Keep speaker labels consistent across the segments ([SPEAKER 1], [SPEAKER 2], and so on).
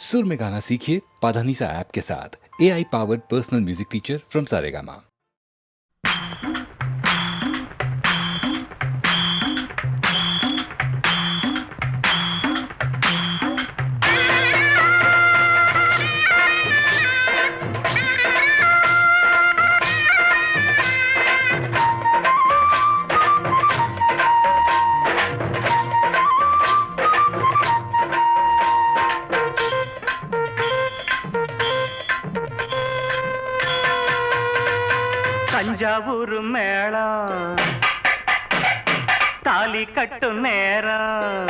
[SPEAKER 1] सुर में गाना सीखिए पाधानीसा ऐप के साथ AI powered personal music teacher from Saregama.
[SPEAKER 2] Thanjavur மேளம் தாலி கட்டும் நேரம்.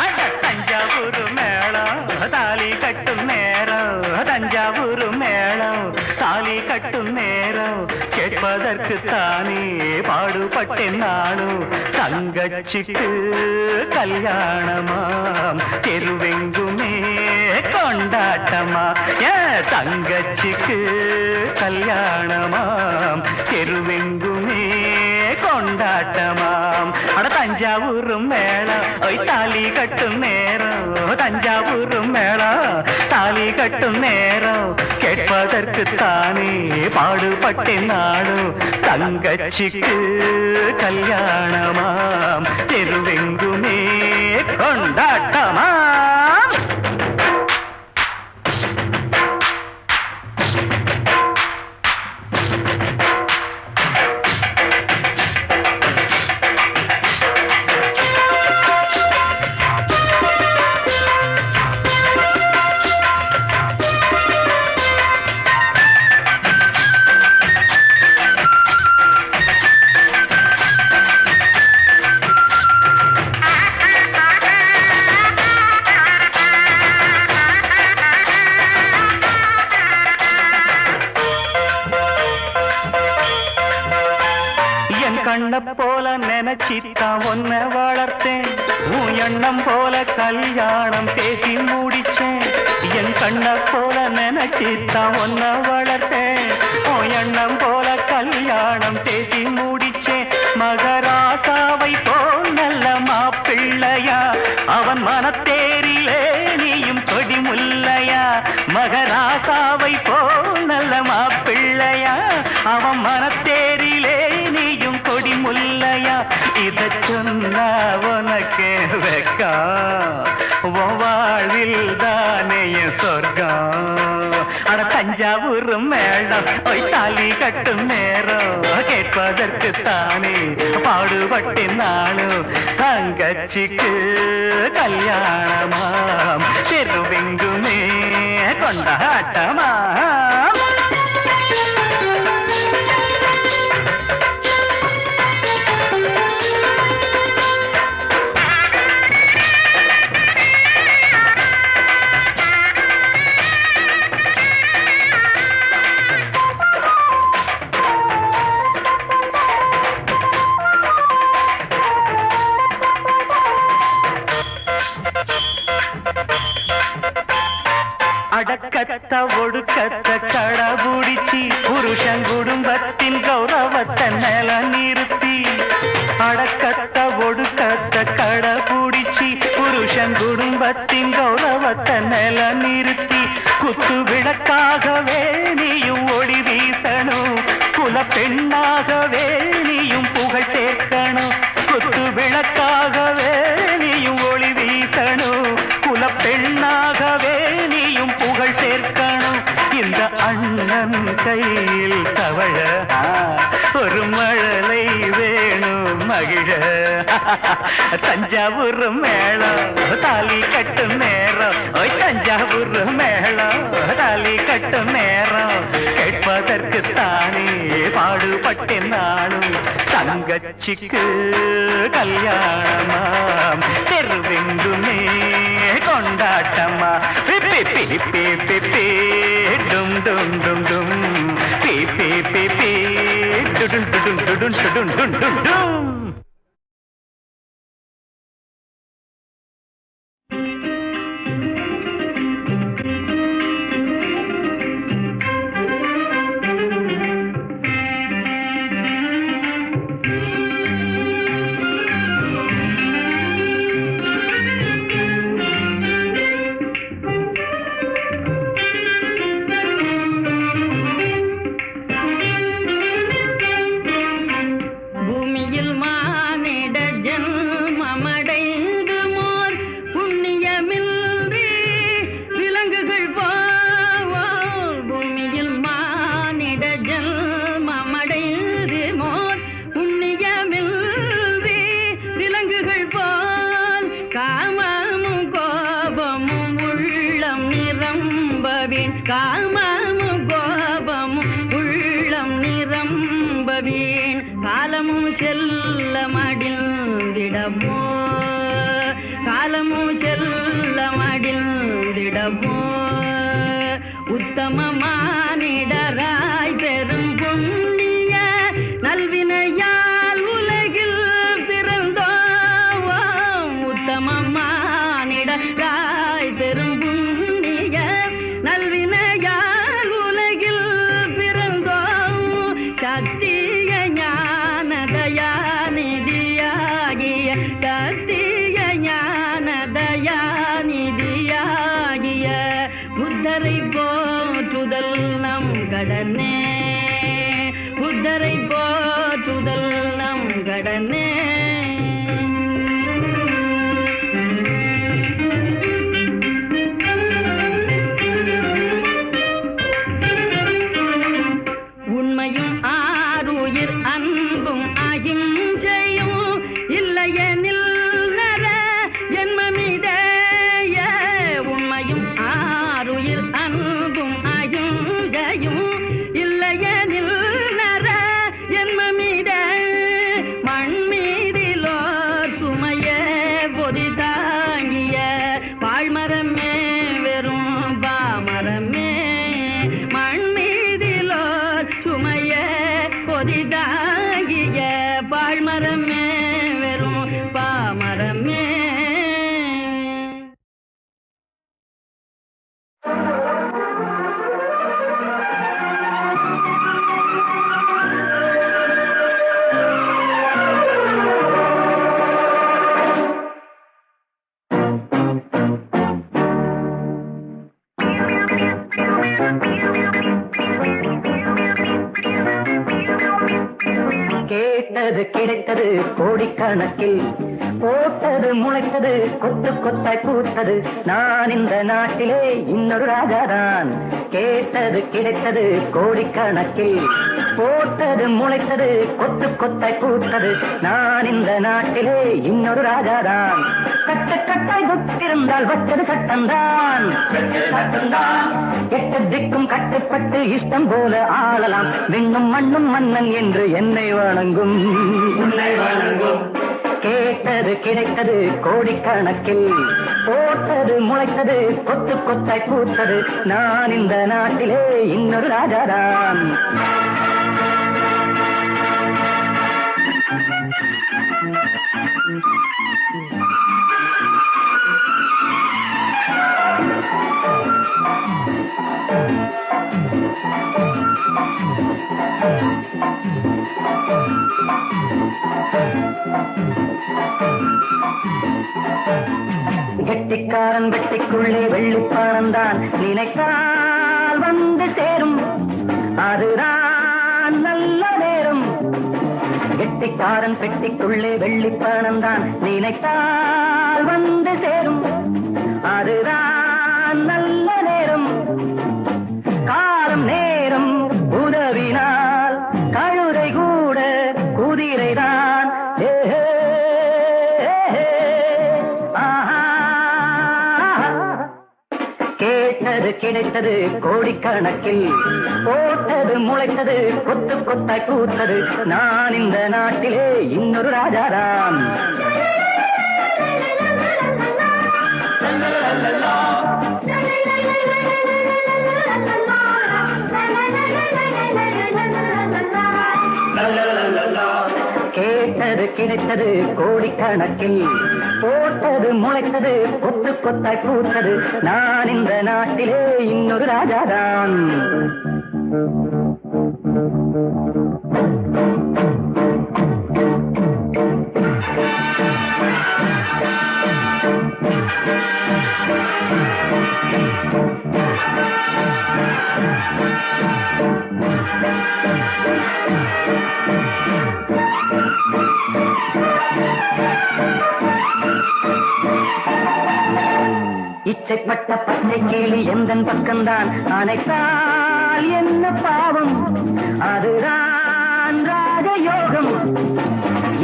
[SPEAKER 2] அட தஞ்சாவூர் மேளம் தாலி கட்டும் நேரம். தஞ்சாவூர் மேளம் தாலி கட்டும் நேரம். கேட்பதற்கு தானே பாடுபட்டேன் நானும். தங்கச்சிக்கு கல்யாணமாம் தெருவெங்குமே கொண்டாட்டமா. தங்கச்சிக்கு கல்யாணமாம் தெருவெங்குமே கொண்டாட்டமாம். அட தஞ்சாவூர் மேளம் தாலி கட்டும் நேரம். தஞ்சாவூர் மேளம் தாலி கட்டும் நேரம். கேட்பதற்கு தானே பாடுபட்டேன் நானும். தங்கச்சிக்கு கல்யாணமாம் தெருவெங்குமே கொண்டாட்டமாம். கண்ண போல நினைச்சித்தான் ஒன்ன வளர்த்தேன். உன் எண்ணம் போல கல்யாணம் பேசி முடிச்சேன். என் கண்ண போல நினைச்சித்தான் ஒன்ன வளர்த்தேன். உன் எண்ணம் போல கல்யாணம் பேசி முடிச்சேன். மகராசாவை போல் நல்ல மாப்பிள்ளையா அவன் மனத்தேரிலே நீயும் கொடி முல்லையா. மகராசாவை போல் நல்ல மாப்பிள்ளையா அவன் மனத்தேரிலே நீயும் கொடி முல்லையா. இத சொன்னா உனக்கு வெக்கா வாழ்வில் தானே சொர்க்கம். அட தஞ்சாவூர் மேளம் தாலி கட்டும் நேரம். கேட்பதற்கு தானே பாடுபட்டேன் நானும். தங்கச்சிக்கு கல்யாணமாம் தெருவெங்குமே கொண்டாட்டமா. அடக்கத்த ஒடுக்கத்த கடபுடிச்சி புருஷன் குடும்பத்தின் கௌரவத்தை மேல நிறுத்தி. அடக்கத்த ஒடுக்கத்த கடபுடிச்சி புருஷன் குடும்பத்தின் கௌரவத்தை மேல நிறுத்தி. குத்து விளக்காகவே நீயும் ஒளி வீசணும். குல பெண்ணாகவே நீயும் புகழ் சேர்க்கணும். குத்து விளக்காகவே நீயும் ஒளி வீசணும். குல பெண்ணாகவே நீயும் புகழ் சேர்க்கணும். இந்த அண்ணன் கையில் தவழ ஒரு மழலை வேணும் மகிழ. தஞ்சாவூர் மேளம் தாலி கட்டும் நேரம். தஞ்சாவூர் மேளம் தாலி கட்டும் நேரம். கேட்பதற்கு தானே பாடுபட்டேன் நானும். தங்கச்சிக்கு கல்யாணமாம் தெருவெங்குமே கொண்டாட்டமா. டும் டும் டும் டும் பி பி பி பி டுடும் டுடும் டுடும் டுடும் டும் டும் டும்.
[SPEAKER 3] காமமும் கோபமும் உள்ளம் நிரம்பவீன் காலமும் செல்ல மடிந்திடவோ காலமும் செல்ல மடிந்திடவோ உத்தம மானிடராய் பெரும் புண்ணிய நல்வினையால் உலகில் பிறந்தோம் உத்தம மானிடராய் பெரும் புண்ணிய நல்வினையால் உலகில் பிறந்தோம் சத்திய ஞான தயாநிதியாகிய சத்திய ஞான தயாநிதியாகிய புத்தரை போற்றுதல் நம் கடனே புத்தரை போற்றுதல் நம் கடனே உண்மையும் ஆருயிர் அன்பும் அகிம்சையும் இல்லையெனில் நர ஜென்மமிதய உண்மையும் ஆருயிர் அன்பும் அகிம்சையும் இல்லையெனில் நர ஜென்மமித மண்மீதிலோர் சுமைய பொதி தாங்கிய பாழ்மரமே வெறும் பாமரமே மண்மீதிலோர் சுமைய பொதி தாங்கிய பாழ்மரமே வெறும் பாமரமே
[SPEAKER 4] கேட்டது கிடைத்தது கோடிக்கணக்கில் போட்டது முளைத்தது கொத்து கொத்தாய் பூத்தது நான் இந்த நாட்டிலே இன்னொரு ராஜாதான் கேட்டது கிடைத்தது கோடிக்கணக்கில் போட்டது முளைத்தது கொத்து கொத்தாய் பூத்தது நான் இந்த நாட்டிலே இன்னொரு ராஜாதான் கட்ட கட்டாய் கொத்திருந்தால் வச்சது சட்டம்தான் எட்டு திக்கும் கட்டுப்பட்டு இஷ்டம் போல ஆளலாம் விண்ணும் மண்ணும் மன்னன் என்று என்னை வணங்கும் கேட்டது கிடைத்தது கோடிக்கணக்கில் போட்டது முளைத்தது கொத்து கொத்தாய் பூத்தது நான் இந்த நாட்டிலே இன்னொரு ராஜாதான் கெட்டிக்காரன் வெட்டிக்குள்ளே வெள்ளிப்பானந்தான் நினைத்தால் வந்து சேரும் அதுதான் நல்ல நேரம் கெட்டிக்காரன் பெட்டிக்குள்ளே வெள்ளிப்பானந்தான் நினைத்தால் வந்து சேரும் அதுதான் நல்ல நேரம் காலம் நேரம் உதவினால் கழுதை கூட குதிரைதான் கேட்டது கிடைத்தது கோடிக்கணக்கில் போட்டது முளைத்தது கொத்து கொத்தாய் பூத்தது நான் இந்த நாட்டிலே இன்னொரு ராஜாராம் கேட்டது கிடைத்தது கோடிக்கணக்கில் போட்டது முளைத்தது கொத்து கொத்தாய் பூத்தது நான் இந்த நாட்டிலே இன்னொரு ராஜாதான் இச்சைப்பட்ட பச்சை கிளி எந்தன் பக்கம்தான் அனைத்தால் என்ன பாவம் அதுதான் ராஜயோகம்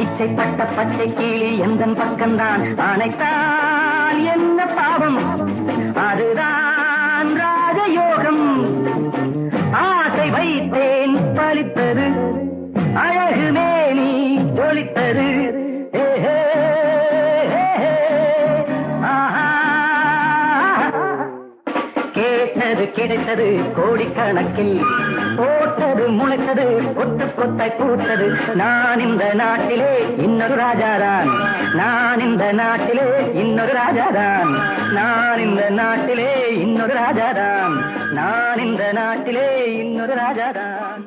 [SPEAKER 4] இச்சைப்பட்ட பச்சை கிளி எந்தன் பக்கம்தான் அனைத்தால் என்ன பாவம் அதுதான் ராஜயோகம் கேட்டது கிடைத்தது கோடிக்கணக்கில், போட்டது முளைத்தது கொத்து கொத்தை பூத்தது. நான் இந்த நாட்டிலே இன்னொரு ராஜாதான், நான் இந்த நாட்டிலே இன்னொரு ராஜாதான், நான் இந்த நாட்டிலே இன்னொரு ராஜாதான், நான் இந்த நாட்டிலே இன்னொரு ராஜாதான்.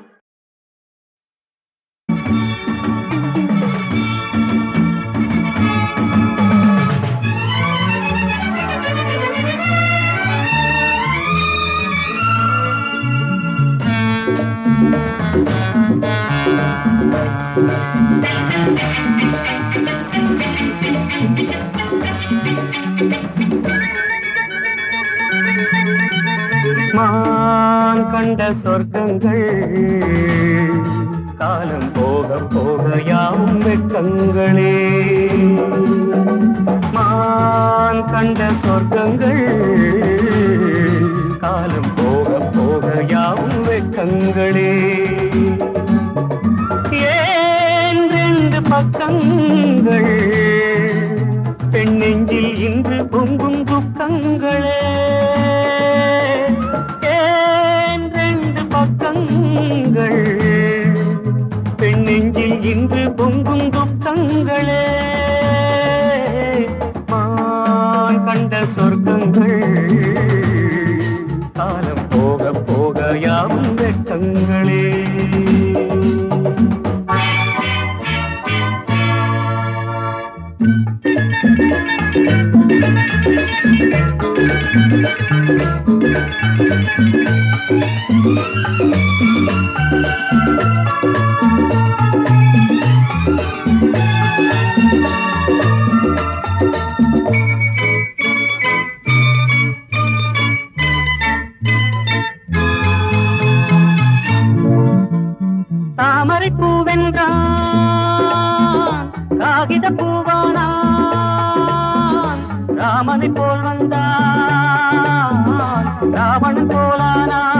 [SPEAKER 4] மான் கண்ட சொர்க்கங்கள் காலம் போக போக யாவும் வெட்கங்களே. மான் கண்ட சொர்க்கங்கள் காலம் போக போக யாவும் வெட்கங்களே. ஏன் ரெண்டு பக்கங்கள் பெண் நெஞ்சில் இன்று பொங்கும் துக்கங்களே. பக்கங்கள் பெண் நெஞ்சில் இன்று பொங்கும் துக்கங்களே. மான் கண்ட சொர்க்கங்கள் காலம் போக போக யாவும் வெட்கங்களே. தாமரை பூவென்றான் காகித பூவானான், ராமனை போல் வந்தான் ராவணன் போலானான்.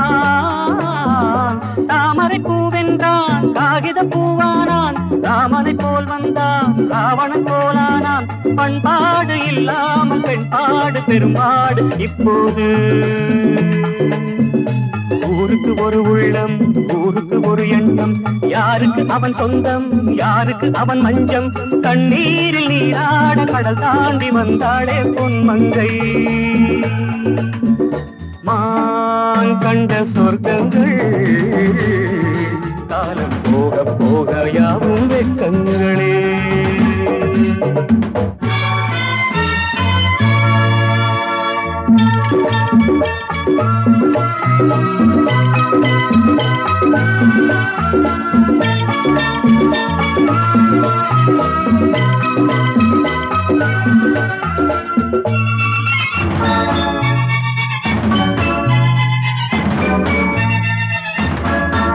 [SPEAKER 4] தாமரை பூவென்றான் காகித பூவானான், ராமனை போல் வந்தான் ராவணன் போலானான். பண்பாடு இல்லாமல் பெண்பாடு பெரும்பாடு இப்போது. ஊருக்கு ஒரு உள்ளம், ஊருக்கு ஒரு எண்ணம், யாருக்கு அவன் சொந்தம், யாருக்கு அவன் மஞ்சம். கண்ணீரில் நீராட கடல் தாண்டி வந்தாளே பொன்மங்கை. மான் கண்ட சொர்க்கங்கள் காலம் போக போக யாவும் வெட்கங்களே.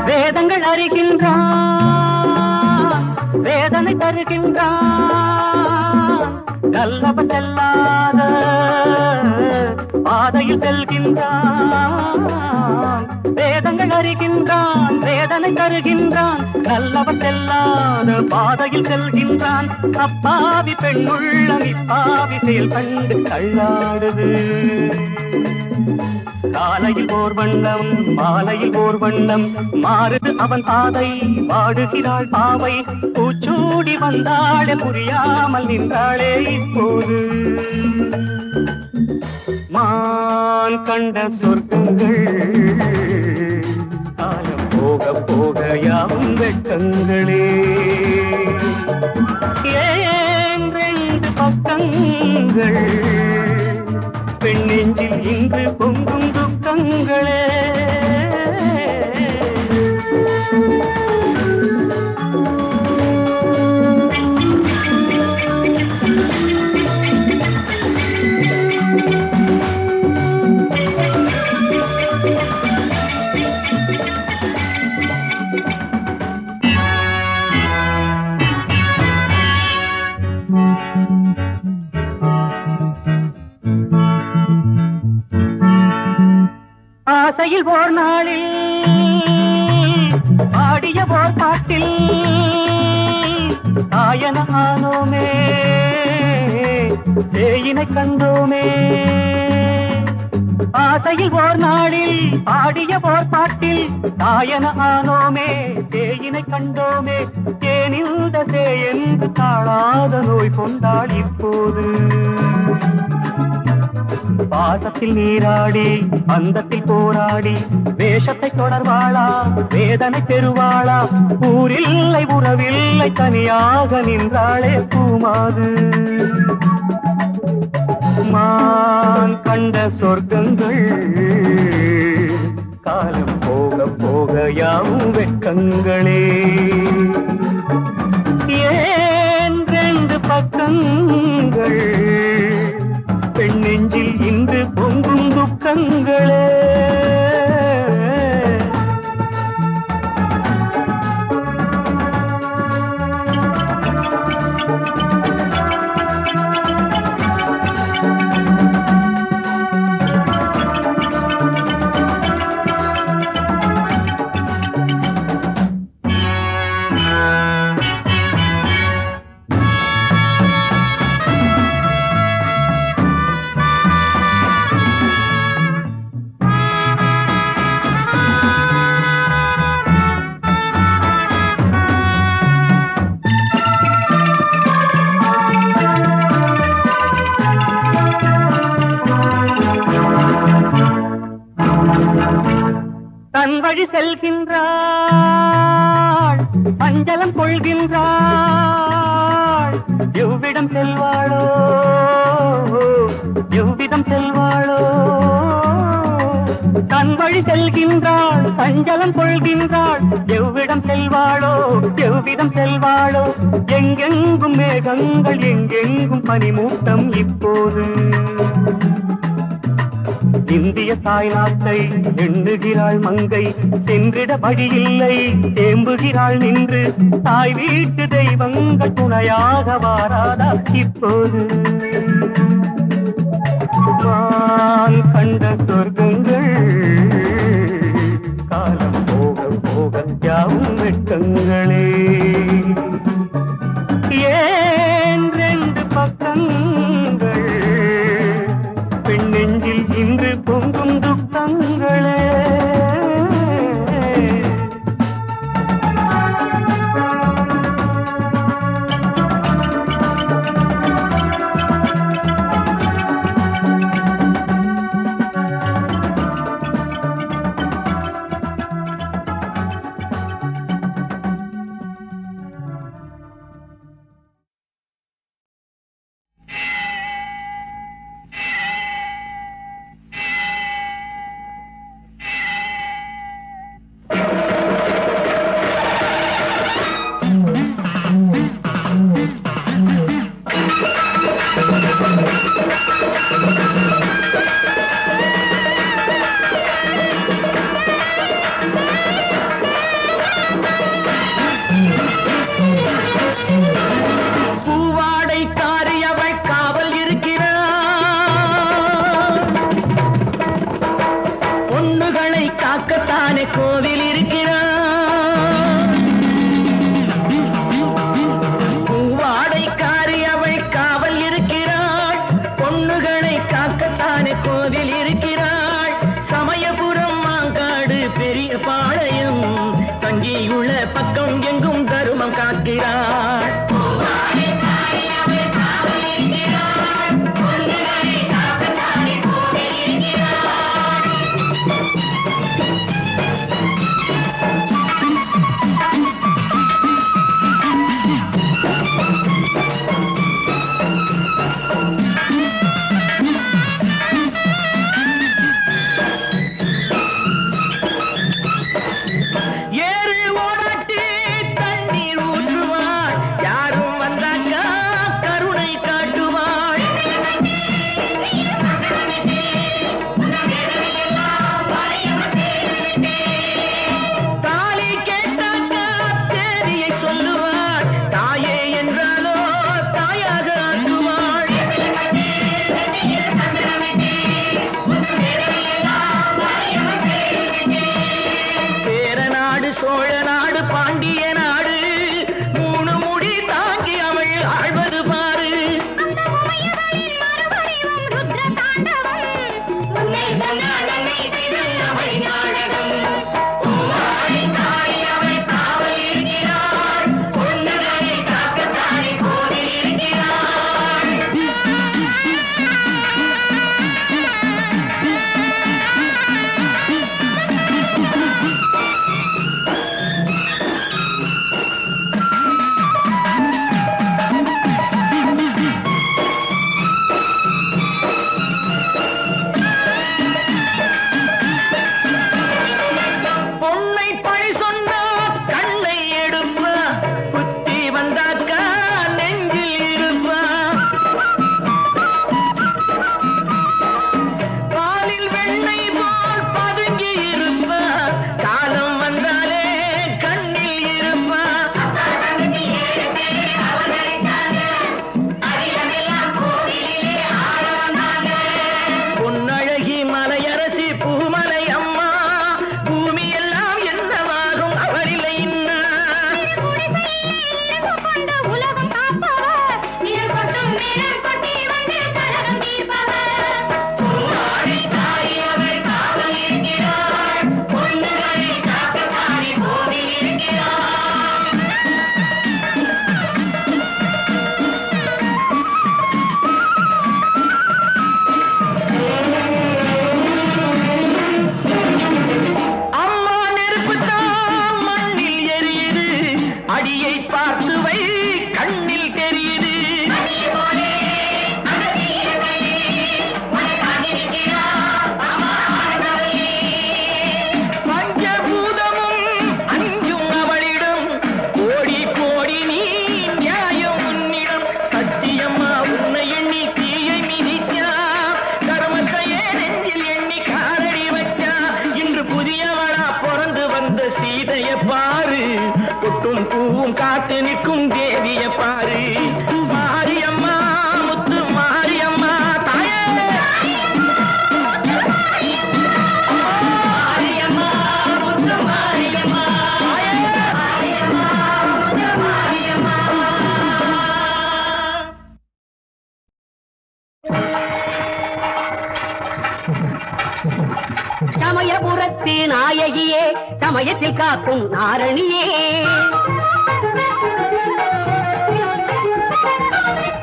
[SPEAKER 4] வேதங்கள் அறிகின்றான், வேதனை தருகின்றான், கல்லவ செல்லாத பாதையில் செல்கின்றான். வேதங்கள் அறிகின்றான், வேதனை தருகின்றான், நல்லவன் செல்லாத பாதையில் செல்கின்றான். அப்பாவி பெண்ணுள்ளம் இப்பாவி செயல் கண்டு தள்ளாடுது. காலையில் ஓர் வண்ணம், மாலையில் ஓர் வண்ணம், மாறுது அவன் பாதை, வாடுகிறாள் பாவை. பூச்சூடி வந்தாளே புரியாமல் நின்றாளே இப்போது. மான் கண்ட சொர்க்கங்கள் காலம் போக போக யாவும் வெட்கங்களே. ஏன் ரெண்டு பக்கங்கள் பெண் நெஞ்சில் இன்று பொங்கும் துக்கங்களே. ஆசையில் ஓர் நாளில் பாடிய ஓர் பாட்டில் ஆயன ஆனோமே, சேயினை கண்டோமே.
[SPEAKER 2] ஆசையில் ஓர் நாளில் ஆடிய ஓர் பாட்டில் தாயன ஆனோமே தேயினை கண்டோமே தேனிந்த என்று தாழாத நோய் கொண்டாள் இப்போது பாசத்தில் நீராடி அந்தத்தில் போராடி வேஷத்தை தொடர்வாளா வேதனை பெறுவாளா ஊரில்லை உறவில்லை தனியாக நின்றாளே பூமாது மான் கண்ட சொர்க்கங்கள் காலம் போக போக யாவும் வெட்கங்களே ஏன் ரெண்டு பக்கங்கள் பெண் நெஞ்சில் இன்று பொங்கும் துக்கங்களே தன் வழி செல்கின்றாள் அஞ்சலம் கொள்கின்றாள் எவ்விடம் செல்வாளோ எவ்விதம் செல்வாளோ தன் வழி செல்கின்றாள் அஞ்சலம் கொள்கின்றாள் எவ்விடம் செல்வாளோ எவ்விதம் செல்வாளோ எங்கெங்கும் மேகங்கள் எங்கெங்கும் பனிமூட்டம் இப்போது இந்திய தாய்நாட்டை எண்ணுகிறாள் மங்கை சென்றிட வழியில்லை தேம்புகிறாள் நின்று தாய் வீட்டு தெய்வங்கள் துணையாக வாராதா இப்போது நான் கண்ட சொர்க்கங்கள் காலம் போக போக யாவும் வெட்கங்களே ஏன் ரெண்டு பக்கங்கள் பெண் நெஞ்சில் இன்று பொங்கும் துக்கங்களே
[SPEAKER 3] கோவில் இருக்கிறார் பூவாடைக்காரி அவள் காவல் இருக்கிறாள் பொண்ணுகளை காக்கத்தானே கோவில் இருக்கிறாள் சமயபுரம் மாங்காடு பெரிய பாளையம் தங்கியுள்ள பக்கம் எங்கும் தருமம் காக்கிறாள் ஏறு ஓடாட்டி தண்ணீர் ஊற்றுவாள் காத்து நிற்கும் தேவிய பாரு மாரியம்மா முத்து மாரியம்மா தாயே மாரியம்மா முத்து மாரியம்மா
[SPEAKER 5] சமயபுரத்து நாயகியே சமயத்தில் காக்கும் நாரணியே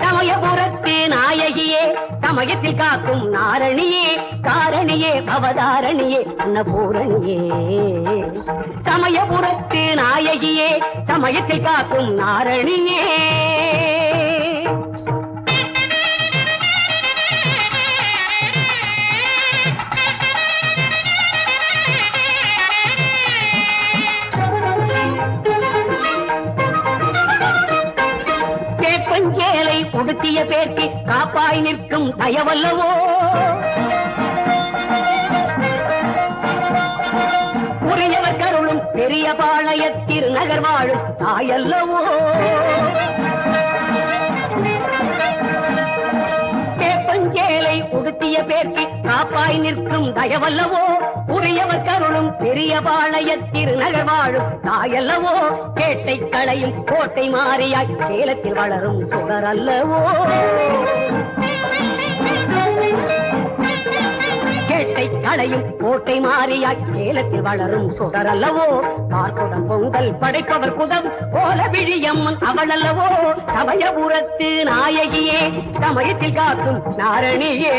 [SPEAKER 5] சமயபுரத்து நாயகியே சமயத்தில் காக்கும் நாரணியே காரணியே அவதாரணியே அன்னபூரணியே சமயபுரத்து நாயகியே சமயத்தில் காக்கும் நாரணியே கேப்பஞ்சேலை உடுத்திய பேர்க்கு காப்பாய் நிற்கும் தயவல்லவோ உரியவர் கருளும் பெரிய பாளையத்தில் நகர் வாழும் தாயல்லவோ கேப்பஞ்சேலை உடுத்திய பேர்க்கு காப்பாய் நிற்கும் தயவல்லவோ உரியவர் கருளும் பெரிய பாளையத்தில் நகர் வாழும் தாயல்லவோ கேட்டை களையும் கோட்டை மாறியாய் சேலத்தில் வளரும் சுடர் அல்லவோ கேட்டை களையும் கோட்டை மாறியாய் சேலத்தில் வளரும் சுடர் அல்லவோ பார்க்குடம் பொங்கல் படைப்பவர் குதம் கோல விழியம்மன் அவள் அல்லவோ சமயபுரத்து நாயகியே சமயத்தில் காக்கும் நாரணியே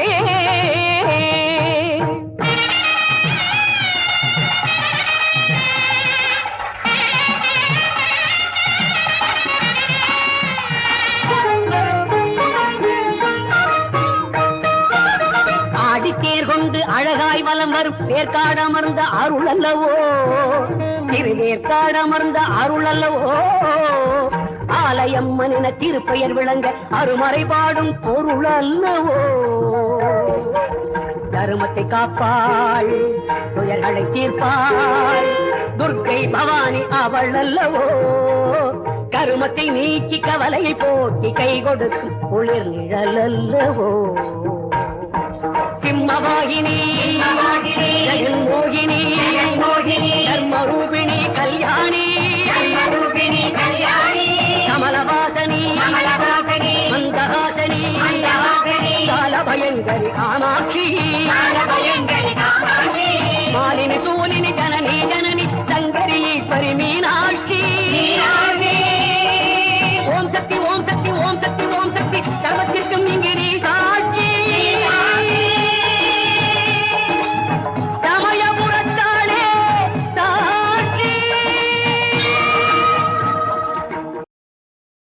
[SPEAKER 5] ஆடித்தேர் கொண்டு அழகாய் வலம் வரும் வேர்க்காடமர்ந்த அருள் அல்லவோ திருவேற்காடமர்ந்த அருள் அல்லவோ ஆலயம்மன் என திருப்பெயர் விளங்க அருமறை பாடும் பொருள் அல்லவோ தருமத்தை காப்பாள் துயர்களை தீர்ப்பாள் துர்க்கை பவானி அவள் அல்லவோ கருமத்தை நீக்கி கவலையை போக்கி கை கொடுக்கும் குளிர் நிழல் அல்லவோ சிம்மவாகினி ஜெகன்மோகினி தர்மரூபிணி கல்யாணி கமலவாசனி மந்தஹாசனி காலபயங்கரி காமாட்சி மாலினி சூலினி ஜனனி ஜனனி சங்கரி ஈஸ்வரி மீனாட்சி ஓம் சக்தி ஓம் சக்தி ஓம் சக்தி ஓம் சக்தி சர்வத்திற்கும்